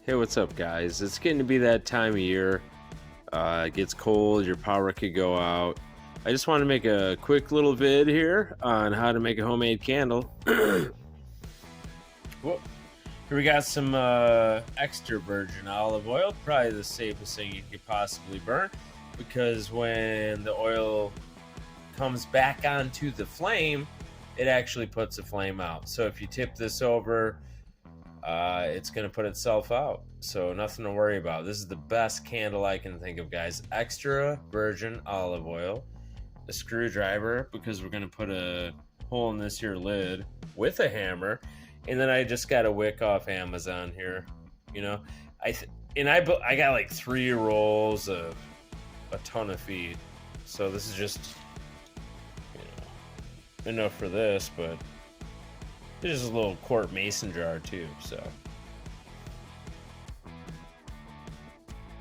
Hey, what's up, guys? It's getting to be that time of year. It gets cold, your power could go out. I just want to make a quick little vid here on how to make a homemade candle. Well, here we got some extra virgin olive oil, probably the safest thing you could possibly burn, because when the oil comes back onto the flame, it actually puts the flame out. So if you tip this over, it's going to put itself out. So nothing to worry about. This is the best candle I can think of, guys. Extra virgin olive oil, a screwdriver, because we're going to put a hole in this here lid with a hammer. And then I just got a wick off Amazon here. You know, I got like 3 rolls of a ton of feed. So this is just, you know, enough for this, but there's a little quart mason jar too, so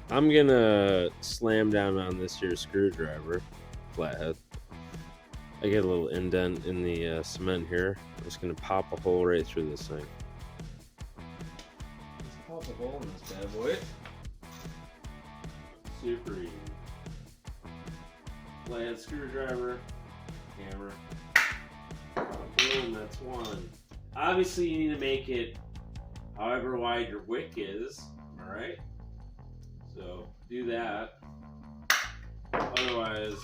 I'm gonna slam down on this here screwdriver, flathead. I get a little indent in the cement here. I'm just gonna pop a hole right through this thing. Let's pop a hole in this bad boy. Super easy. Flathead screwdriver, hammer. Boom, that's one. Obviously, you need to make it however wide your wick is, alright? So, do that. Otherwise,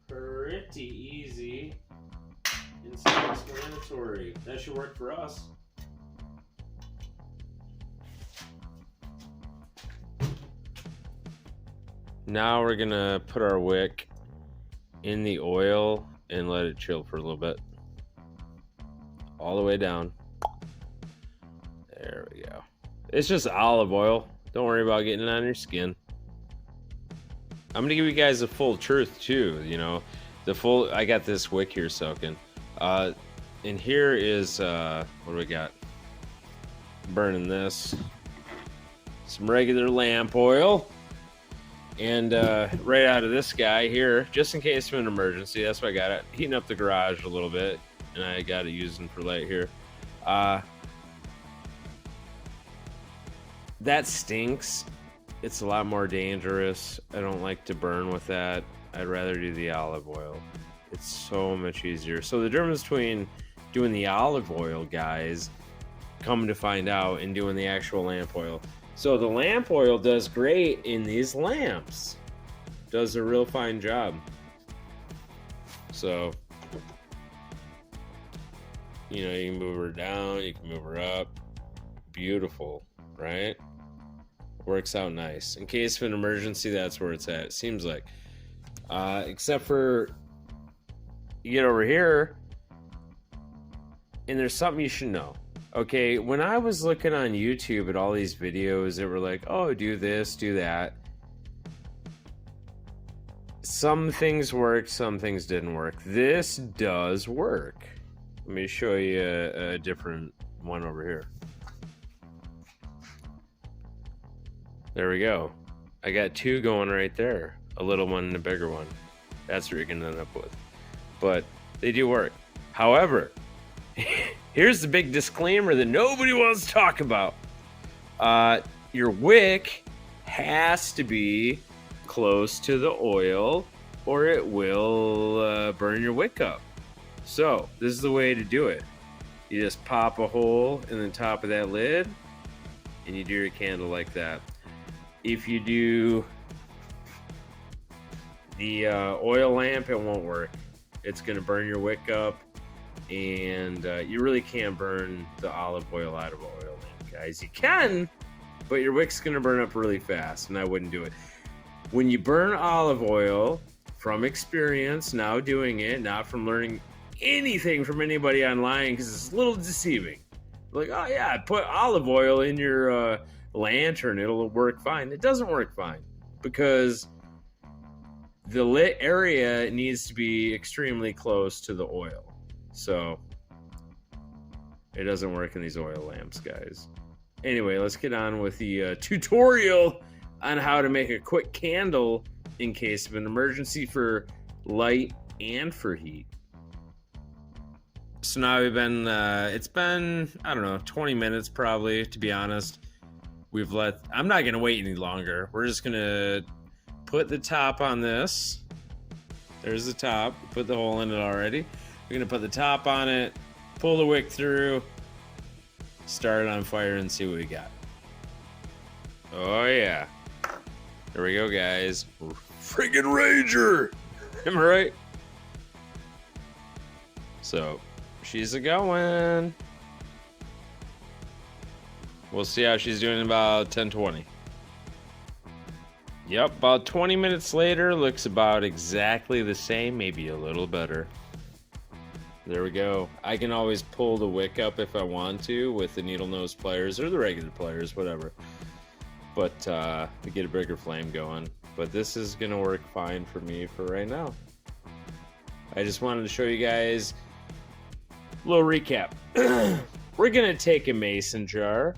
pretty easy and self-explanatory. That should work for us. Now we're gonna put our wick in the oil and let it chill for a little bit. All the way down. There we go. It's just olive oil. Don't worry about getting it on your skin. I'm gonna give you guys the full truth too. You know, I got this wick here soaking. And here is what do we got? Burning this. Some regular lamp oil. And right out of this guy here, just in case of an emergency. That's why I got it. Heating up the garage a little bit. And I got it using for light here. That stinks. It's a lot more dangerous. I don't like to burn with that. I'd rather do the olive oil. It's so much easier. So the difference between doing the olive oil, guys, come to find out, and doing the actual lamp oil. So the lamp oil does great in these lamps. Does a real fine job. So, you know, you can move her down, you can move her up. Beautiful, right? Works out nice. In case of an emergency, that's where it's at. It seems like. Except for, you get over here, and there's something you should know. Okay, when I was looking on YouTube at all these videos that were like, oh, do this, do that. Some things worked, some things didn't work. This does work. Let me show you a different one over here. There we go. I got 2 going right there. A little one and a bigger one. That's what you're going to end up with. But they do work. However, here's the big disclaimer that nobody wants to talk about. Your wick has to be close to the oil or it will burn your wick up. So, this is the way to do it. You just pop a hole in the top of that lid, and you do your candle like that. If you do the oil lamp, it won't work. It's going to burn your wick up, and you really can't burn the olive oil out of an oil lamp, guys. You can, but your wick's going to burn up really fast, and I wouldn't do it. When you burn olive oil, from experience, now doing it, not from learning anything from anybody online, because it's a little deceiving. Like, oh yeah, put olive oil in your lantern, it'll work fine. It doesn't work fine, because the lit area needs to be extremely close to the oil. So it doesn't work in these oil lamps, guys. Anyway, let's get on with the tutorial on how to make a quick candle in case of an emergency for light and for heat. So now we've been, it's been, I don't know, 20 minutes probably, to be honest. I'm not going to wait any longer. We're just going to put the top on this. There's the top. Put the hole in it already. We're going to put the top on it, pull the wick through, start it on fire, and see what we got. Oh, yeah. There we go, guys. Friggin' Ranger! Am I right? So, she's a-going. We'll see how she's doing in about 10-20. Yep, about 20 minutes later, looks about exactly the same, maybe a little better. There we go. I can always pull the wick up if I want to with the needle nose pliers or the regular pliers, whatever. But to get a bigger flame going. But this is gonna work fine for me for right now. I just wanted to show you guys a little recap. We're gonna take a mason jar.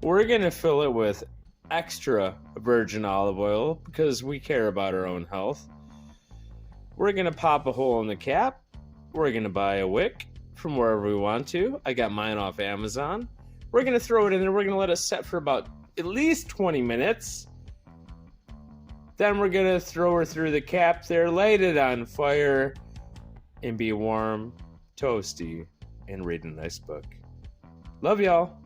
We're gonna fill it with extra virgin olive oil because we care about our own health. We're gonna pop a hole in the cap. We're gonna buy a wick from wherever we want to. I got mine off Amazon. We're gonna throw it in there. We're gonna let it set for about at least 20 minutes. Then we're gonna throw her through the cap there, light it on fire, and be warm, toasty, and read a nice book. Love y'all.